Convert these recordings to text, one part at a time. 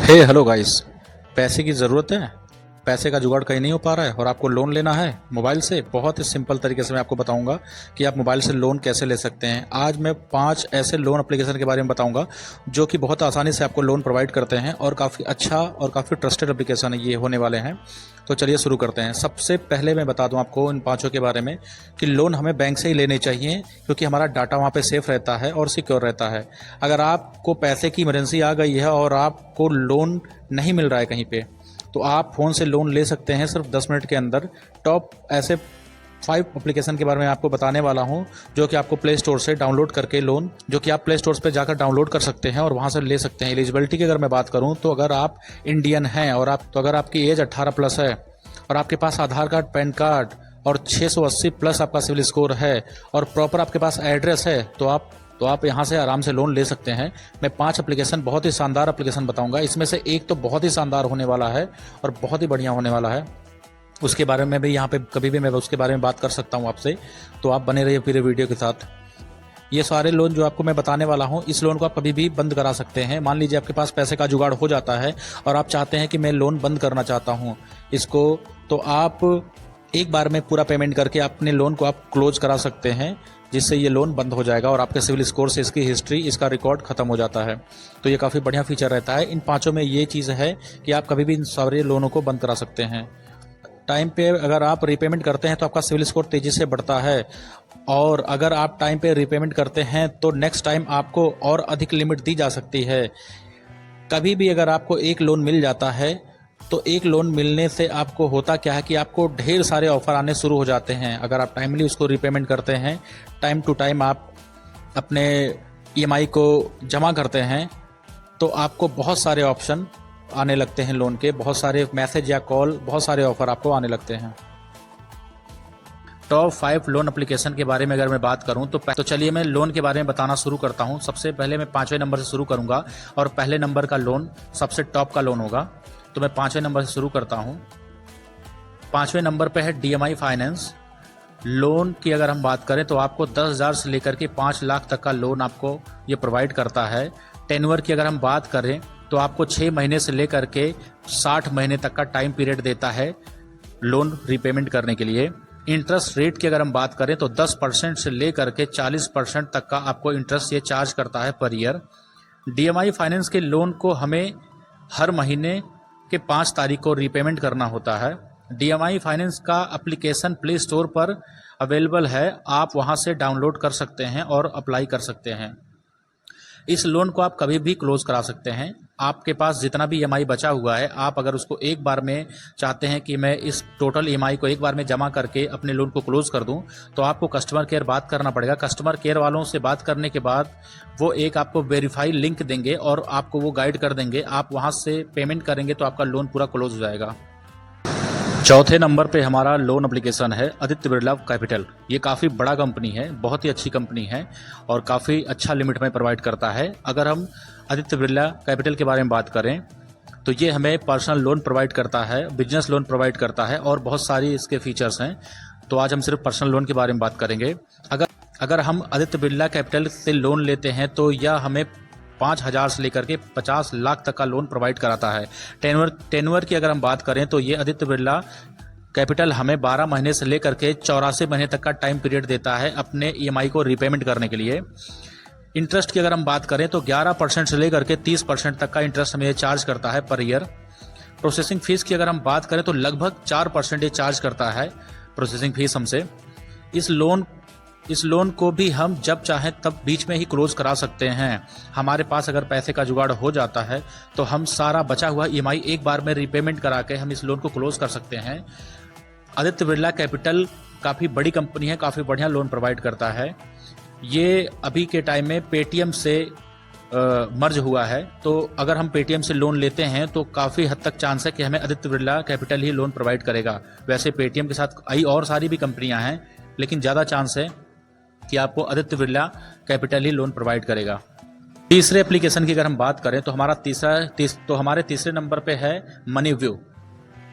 Hello guys. पैसे की ज़रूरत है, पैसे का जुगाड़ कहीं नहीं हो पा रहा है और आपको लोन लेना है मोबाइल से। बहुत ही सिंपल तरीके से मैं आपको बताऊंगा कि आप मोबाइल से लोन कैसे ले सकते हैं। आज मैं 5 ऐसे लोन एप्लीकेशन के बारे में बताऊंगा जो कि बहुत आसानी से आपको लोन प्रोवाइड करते हैं और काफ़ी अच्छा और काफ़ी ट्रस्टेड एप्लीकेशन है ये होने वाले हैं। तो चलिए शुरू करते हैं। सबसे पहले मैं बता दूं आपको इन पाँचों के बारे में कि लोन हमें बैंक से ही लेने चाहिए, क्योंकि हमारा डाटा वहाँ पे सेफ रहता है और सिक्योर रहता है। अगर आपको पैसे की इमरजेंसी आ गई है और आपको लोन नहीं मिल रहा है कहीं पे, तो आप फ़ोन से लोन ले सकते हैं सिर्फ 10 मिनट के अंदर। टॉप ऐसे 5 एप्लीकेशन के बारे में आपको बताने वाला हूं जो कि आपको प्ले स्टोर से डाउनलोड करके लोन, जो कि आप प्ले स्टोर पर जाकर डाउनलोड कर सकते हैं और वहां से ले सकते हैं। एलिजिबिलिटी की अगर मैं बात करूं तो अगर आप इंडियन हैं और अगर आपकी एज 18 प्लस है और आपके पास आधार कार्ड, पैन कार्ड और 680 प्लस आपका सिविल स्कोर है और प्रॉपर आपके पास एड्रेस है, तो आप यहाँ से आराम से लोन ले सकते हैं। मैं 5 एप्लीकेशन, बहुत ही शानदार एप्लीकेशन बताऊंगा। इसमें से एक तो बहुत ही शानदार होने वाला है और बहुत ही बढ़िया होने वाला है, उसके बारे में भी यहाँ पे कभी भी मैं उसके बारे में बात कर सकता हूँ आपसे। तो आप बने रहिए पूरे वीडियो के साथ। ये सारे लोन जो आपको मैं बताने वाला हूँ, इस लोन को आप कभी भी बंद करा सकते हैं। मान लीजिए आपके पास पैसे का जुगाड़ हो जाता है और आप चाहते हैं कि मैं लोन बंद करना चाहता हूँ इसको, तो आप एक बार में पूरा पेमेंट करके अपने लोन को आप क्लोज करा सकते हैं, जिससे ये लोन बंद हो जाएगा और आपके सिविल स्कोर से इसकी हिस्ट्री, इसका रिकॉर्ड खत्म हो जाता है। तो ये काफ़ी बढ़िया फीचर रहता है। इन पांचों में ये चीज़ है कि आप कभी भी इन सारे लोनों को बंद करा सकते हैं। टाइम पे अगर आप रीपेमेंट करते हैं तो आपका सिविल स्कोर तेज़ी से बढ़ता है, और अगर आप टाइम पे रीपेमेंट करते हैं तो नेक्स्ट टाइम आपको और अधिक लिमिट दी जा सकती है। कभी भी अगर आपको एक लोन मिल जाता है तो एक लोन मिलने से आपको होता क्या है कि आपको ढेर सारे ऑफर आने शुरू हो जाते हैं। अगर आप टाइमली उसको रीपेमेंट करते हैं, टाइम टू टाइम आप अपने ईएमआई को जमा करते हैं, तो आपको बहुत सारे ऑप्शन आने लगते हैं लोन के, बहुत सारे मैसेज या कॉल, बहुत सारे ऑफर आपको आने लगते हैं। टॉप 5 लोन एप्लीकेशन के बारे में अगर मैं बात करूं तो चलिए मैं लोन के बारे में बताना शुरू करता हूं। सबसे पहले मैं 5वें नंबर से शुरू करूंगा और पहले नंबर का लोन सबसे टॉप का लोन होगा। तो मैं 5वें नंबर से शुरू करता हूं। 5वें नंबर पे है डीएमआई फाइनेंस। लोन की अगर हम बात करें तो आपको 10,000 से लेकर के 5 लाख तक का लोन आपको ये प्रोवाइड करता है। टेन्योर की अगर हम बात करें तो आपको 6 महीने से लेकर के 60 महीने तक का टाइम पीरियड देता है लोन रीपेमेंट करने के लिए। इंटरेस्ट रेट की अगर हम बात करें तो 10% से लेकर के 40% तक का आपको इंटरेस्ट ये चार्ज करता है पर ईयर। डीएमआई फाइनेंस के लोन को हमें हर महीने के 5 तारीख को रीपेमेंट करना होता है। डीएमआई फाइनेंस का एप्लीकेशन प्ले स्टोर पर अवेलेबल है, आप वहां से डाउनलोड कर सकते हैं और अप्लाई कर सकते हैं। इस लोन को आप कभी भी क्लोज करा सकते हैं। आपके पास जितना भी ईएमआई बचा हुआ है, आप अगर उसको एक बार में चाहते हैं कि मैं इस टोटल ईएमआई को एक बार में जमा करके अपने लोन को क्लोज कर दूं, तो आपको कस्टमर केयर बात करना पड़ेगा। कस्टमर केयर वालों से बात करने के बाद वो एक आपको वेरीफाई लिंक देंगे और आपको वो गाइड कर देंगे। आप वहां से पेमेंट करेंगे तो आपका लोन पूरा क्लोज हो जाएगा। चौथे नंबर पे हमारा लोन एप्लीकेशन है आदित्य बिरला कैपिटल। ये काफ़ी बड़ा कंपनी है, बहुत ही अच्छी कंपनी है और काफ़ी अच्छा लिमिट में प्रोवाइड करता है। अगर हम आदित्य बिरला कैपिटल के बारे में बात करें तो ये हमें पर्सनल लोन प्रोवाइड करता है, बिजनेस लोन प्रोवाइड करता है और बहुत सारी इसके फीचर्स हैं। तो आज हम सिर्फ पर्सनल लोन के बारे में बात करेंगे। अगर हम आदित्य बिरला कैपिटल से लोन लेते हैं तो यह हमें 5,000 से लेकर के 50 लाख तक का लोन प्रोवाइड कराता है। टेन्योर की अगर हम बात करें तो ये आदित्य बिरला कैपिटल हमें 12 महीने से लेकर के 84 महीने तक का टाइम पीरियड देता है अपने ईएमआई को रीपेमेंट करने के लिए। इंटरेस्ट की अगर हम बात करें तो 11% से लेकर के 30% तक का इंटरेस्ट हमें चार्ज करता है पर ईयर। प्रोसेसिंग फीस की अगर हम बात करें तो लगभग 4% ये चार्ज करता है प्रोसेसिंग फीस हमसे। इस लोन को भी हम जब चाहें तब बीच में ही क्लोज करा सकते हैं। हमारे पास अगर पैसे का जुगाड़ हो जाता है तो हम सारा बचा हुआ ईएमआई एक बार में रीपेमेंट करा के हम इस लोन को क्लोज कर सकते हैं। आदित्य बिरला कैपिटल काफ़ी बड़ी कंपनी है, काफ़ी बढ़िया लोन प्रोवाइड करता है। ये अभी के टाइम में पेटीएम से मर्ज हुआ है, तो अगर हम पेटीएम से लोन लेते हैं तो काफ़ी हद तक चांस है कि हमें आदित्य बिरला कैपिटल ही लोन प्रोवाइड करेगा। वैसे पेटीएम के साथ कई और सारी भी कंपनियां हैं, लेकिन ज़्यादा चांस है कि आपको आदित्य बिरला कैपिटल ही लोन प्रोवाइड करेगा। तीसरे एप्लीकेशन की अगर हम बात करें तो हमारे तीसरे नंबर पे है मनीव्यू।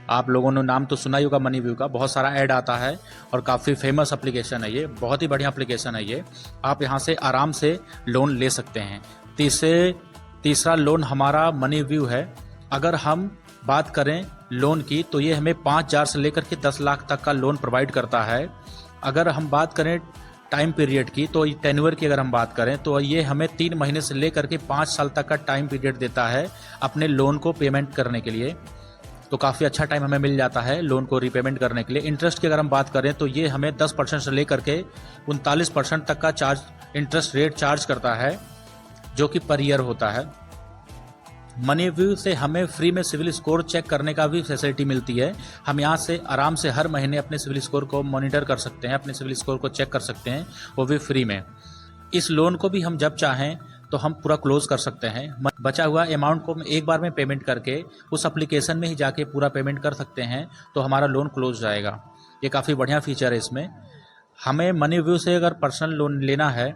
आप लोगों ने नाम तो सुना ही होगा मनीव्यू का, बहुत सारा ऐड आता है और काफ़ी फेमस एप्लीकेशन है ये, बहुत ही बढ़िया एप्लीकेशन है ये। आप यहाँ से आराम से लोन ले सकते हैं। तीसरा लोन हमारा मनीव्यू है। अगर हम बात करें लोन की तो ये हमें 5,000 से लेकर के 10 लाख तक का लोन प्रोवाइड करता है। अगर हम बात करें टाइम पीरियड की तो टेन्योर की अगर हम बात करें तो ये हमें 3 महीने से लेकर के 5 साल तक का टाइम पीरियड देता है अपने लोन को पेमेंट करने के लिए। तो काफ़ी अच्छा टाइम हमें मिल जाता है लोन को रीपेमेंट करने के लिए। इंटरेस्ट की अगर हम बात करें तो ये हमें 10% से लेकर के 39% तक का इंटरेस्ट रेट चार्ज करता है, जो कि पर ईयर होता है। मनीव्यू से हमें फ्री में सिविल स्कोर चेक करने का भी फैसिलिटी मिलती है। हम यहाँ से आराम से हर महीने अपने सिविल स्कोर को मॉनिटर कर सकते हैं, अपने सिविल स्कोर को चेक कर सकते हैं, वो भी फ्री में। इस लोन को भी हम जब चाहें तो हम पूरा क्लोज कर सकते हैं। बचा हुआ अमाउंट को हम एक बार में पेमेंट करके उस एप्लीकेशन में ही जाके पूरा पेमेंट कर सकते हैं, तो हमारा लोन क्लोज जाएगा। ये काफ़ी बढ़िया फीचर है इसमें। हमें मनीव्यू से अगर पर्सनल लोन लेना है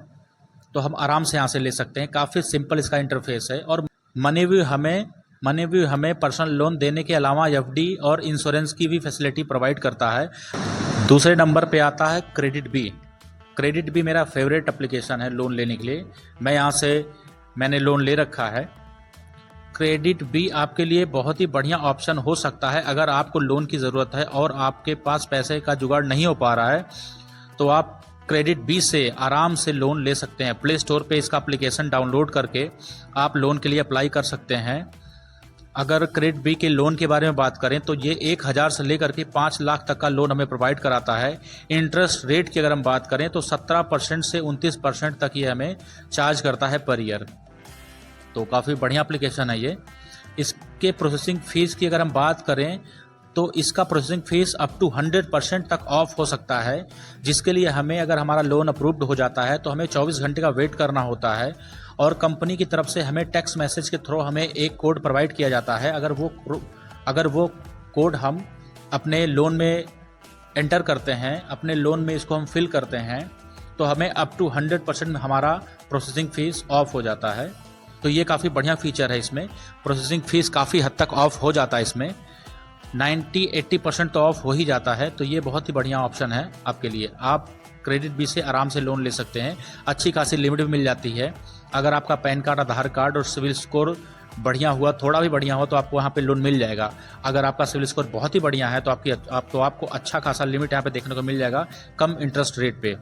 तो हम आराम से यहाँ से ले सकते हैं। काफ़ी सिंपल इसका इंटरफेस है। और मनीव्यू हमें पर्सनल लोन देने के अलावा एफडी और इंश्योरेंस की भी फैसिलिटी प्रोवाइड करता है। दूसरे नंबर पे आता है क्रेडिट बी। क्रेडिट बी मेरा फेवरेट एप्लीकेशन है लोन लेने के लिए। मैंने लोन ले रखा है। क्रेडिट बी आपके लिए बहुत ही बढ़िया ऑप्शन हो सकता है। अगर आपको लोन की ज़रूरत है और आपके पास पैसे का जुगाड़ नहीं हो पा रहा है तो आप क्रेडिट बी से आराम से लोन ले सकते हैं। प्ले स्टोर पे इसका एप्लीकेशन डाउनलोड करके आप लोन के लिए अप्लाई कर सकते हैं। अगर क्रेडिट बी के लोन के बारे में बात करें तो ये 1,000 से लेकर के 5 लाख तक का लोन हमें प्रोवाइड कराता है। इंटरेस्ट रेट की अगर हम बात करें तो 17% से 29% तक ये हमें चार्ज करता है पर ईयर। तो काफ़ी बढ़िया एप्लीकेशन है ये। इसके प्रोसेसिंग फ़ीस की अगर हम बात करें तो इसका प्रोसेसिंग फ़ीस अप टू 100% तक ऑफ हो सकता है, जिसके लिए हमें अगर हमारा लोन अप्रूव्ड हो जाता है तो हमें 24 घंटे का वेट करना होता है। और कंपनी की तरफ से हमें टेक्स्ट मैसेज के थ्रू हमें एक कोड प्रोवाइड किया जाता है। अगर वो कोड हम अपने लोन में एंटर करते हैं, अपने लोन में इसको हम फिल करते हैं, तो हमें अप टू 100% में हमारा प्रोसेसिंग फ़ीस ऑफ हो जाता है। तो ये काफ़ी बढ़िया फीचर है इसमें। प्रोसेसिंग फ़ीस काफ़ी हद तक ऑफ हो जाता है इसमें, 90-80% तो ऑफ हो ही जाता है। तो ये बहुत ही बढ़िया ऑप्शन है आपके लिए। आप क्रेडिट बी से आराम से लोन ले सकते हैं। अच्छी खासी लिमिट भी मिल जाती है। अगर आपका पैन कार्ड, आधार कार्ड और सिविल स्कोर बढ़िया हुआ, थोड़ा भी बढ़िया हो, तो आपको वहाँ पे लोन मिल जाएगा। अगर आपका सिविल स्कोर बहुत ही बढ़िया है तो आपको अच्छा खासा लिमिट यहाँ पे देखने को मिल जाएगा, कम इंटरेस्ट रेट पे।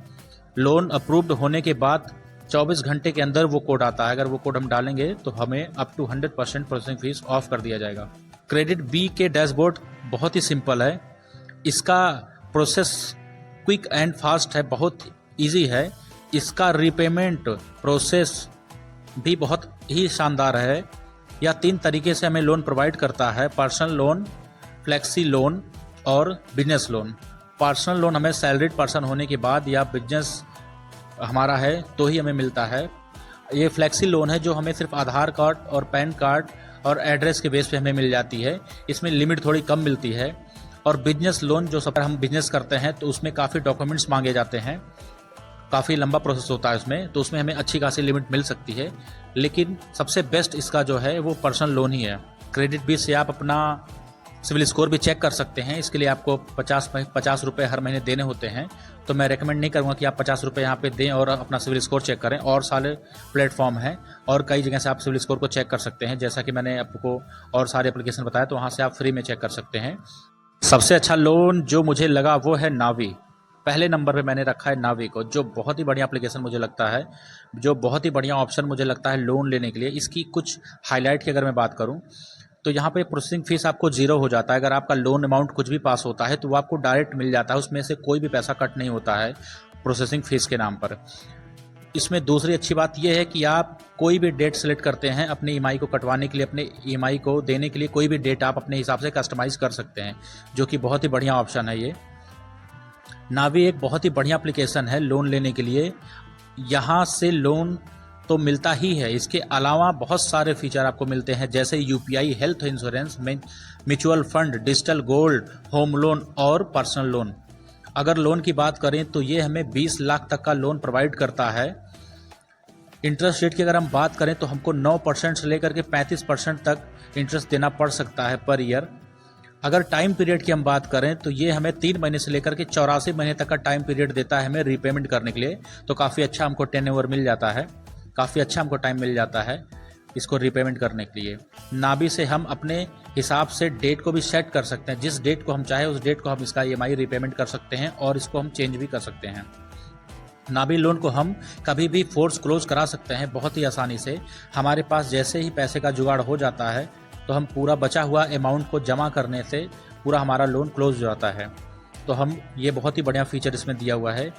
लोन अप्रूव्ड होने के बाद 24 घंटे के अंदर वो कोड आता है। अगर वो कोड हम डालेंगे तो हमें up to 100% processing fees off कर दिया जाएगा। क्रेडिट बी के डैशबोर्ड बहुत ही सिंपल है। इसका प्रोसेस क्विक एंड फास्ट है, बहुत इजी है। इसका रीपेमेंट प्रोसेस भी बहुत ही शानदार है। यह 3 तरीके से हमें लोन प्रोवाइड करता है: पर्सनल लोन, फ्लेक्सी लोन और बिजनेस लोन। पर्सनल लोन हमें सैलरीड पर्सन होने के बाद या बिजनेस हमारा है तो ही हमें मिलता है। ये फ्लेक्सी लोन है जो हमें सिर्फ आधार कार्ड और पैन कार्ड और एड्रेस के बेस पे हमें मिल जाती है। इसमें लिमिट थोड़ी कम मिलती है। और बिजनेस लोन जो सब हम बिजनेस करते हैं तो उसमें काफ़ी डॉक्यूमेंट्स मांगे जाते हैं, काफ़ी लंबा प्रोसेस होता है उसमें, तो उसमें हमें अच्छी खासी लिमिट मिल सकती है। लेकिन सबसे बेस्ट इसका जो है वो पर्सनल लोन ही है। क्रेडिट बी से आप अपना सिविल स्कोर भी चेक कर सकते हैं। इसके लिए आपको 50 रुपये हर महीने देने होते हैं। तो मैं रेकमेंड नहीं करूँगा कि आप 50 रुपये यहाँ पे दें और अपना सिविल स्कोर चेक करें। और सारे प्लेटफॉर्म हैं और कई जगह से आप सिविल स्कोर को चेक कर सकते हैं। जैसा कि मैंने आपको और सारे एप्लीकेशन बताया, तो वहाँ से आप फ्री में चेक कर सकते हैं। सबसे अच्छा लोन जो मुझे लगा वो है नावी। पहले नंबर पे मैंने रखा है नावी को, जो बहुत ही बढ़िया एप्लीकेशन मुझे लगता है, जो बहुत ही बढ़िया ऑप्शन मुझे लगता है लोन लेने के लिए। इसकी कुछ हाईलाइट की अगर मैं बात करूं तो यहाँ पे प्रोसेसिंग फीस आपको 0 हो जाता है। अगर आपका लोन अमाउंट कुछ भी पास होता है तो वो आपको डायरेक्ट मिल जाता है, उसमें से कोई भी पैसा कट नहीं होता है प्रोसेसिंग फीस के नाम पर। इसमें दूसरी अच्छी बात यह है कि आप कोई भी डेट सेलेक्ट करते हैं अपने ईएमआई को कटवाने के लिए, अपने ईएमआई को देने के लिए, कोई भी डेट आप अपने हिसाब से कस्टमाइज़ कर सकते हैं, जो कि बहुत ही बढ़िया ऑप्शन है ये। नावी एक बहुत ही बढ़िया एप्लीकेशन है लोन लेने के लिए। यहाँ से लोन तो मिलता ही है, इसके अलावा बहुत सारे फीचर आपको मिलते हैं, जैसे UPI, health insurance, mutual fund, digital gold, home loan और पर्सनल लोन। अगर लोन की बात करें तो ये हमें 20 लाख तक का लोन प्रोवाइड करता है। इंटरेस्ट रेट की अगर हम बात करें तो हमको 9% से लेकर के 35% तक इंटरेस्ट देना पड़ सकता है पर ईयर। अगर टाइम पीरियड की हम बात करें तो ये हमें 3 महीने से लेकर के 84 महीने तक का टाइम पीरियड देता है हमें रीपेमेंट करने के लिए। तो काफ़ी अच्छा हमको टेन्योर मिल जाता है, काफ़ी अच्छा हमको टाइम मिल जाता है। इसको रीपेमेंट करने के लिए। नाभी से हम अपने हिसाब से डेट को भी सेट कर सकते हैं, जिस डेट को हम चाहे उस डेट को हम इसका EMI रीपेमेंट कर सकते हैं और इसको हम चेंज भी कर सकते हैं। नाभी लोन को हम कभी भी फोर्स क्लोज करा सकते हैं बहुत ही आसानी से। हमारे पास जैसे ही पैसे का जुगाड़ हो जाता है तो हम पूरा बचा हुआ अमाउंट को जमा करने से पूरा हमारा लोन क्लोज हो जाता है। तो हम ये बहुत ही बढ़िया फीचर इसमें दिया हुआ है।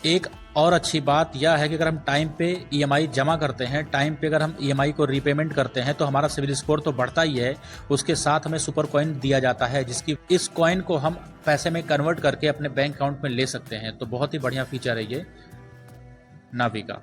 एक और अच्छी बात यह है कि अगर हम टाइम पे EMI जमा करते हैं, टाइम पे अगर हम EMI को रीपेमेंट करते हैं तो हमारा सिविल स्कोर तो बढ़ता ही है, उसके साथ हमें सुपर कॉइन दिया जाता है, जिसकी इस कॉइन को हम पैसे में कन्वर्ट करके अपने बैंक अकाउंट में ले सकते हैं। तो बहुत ही बढ़िया फीचर है ये नाभी का।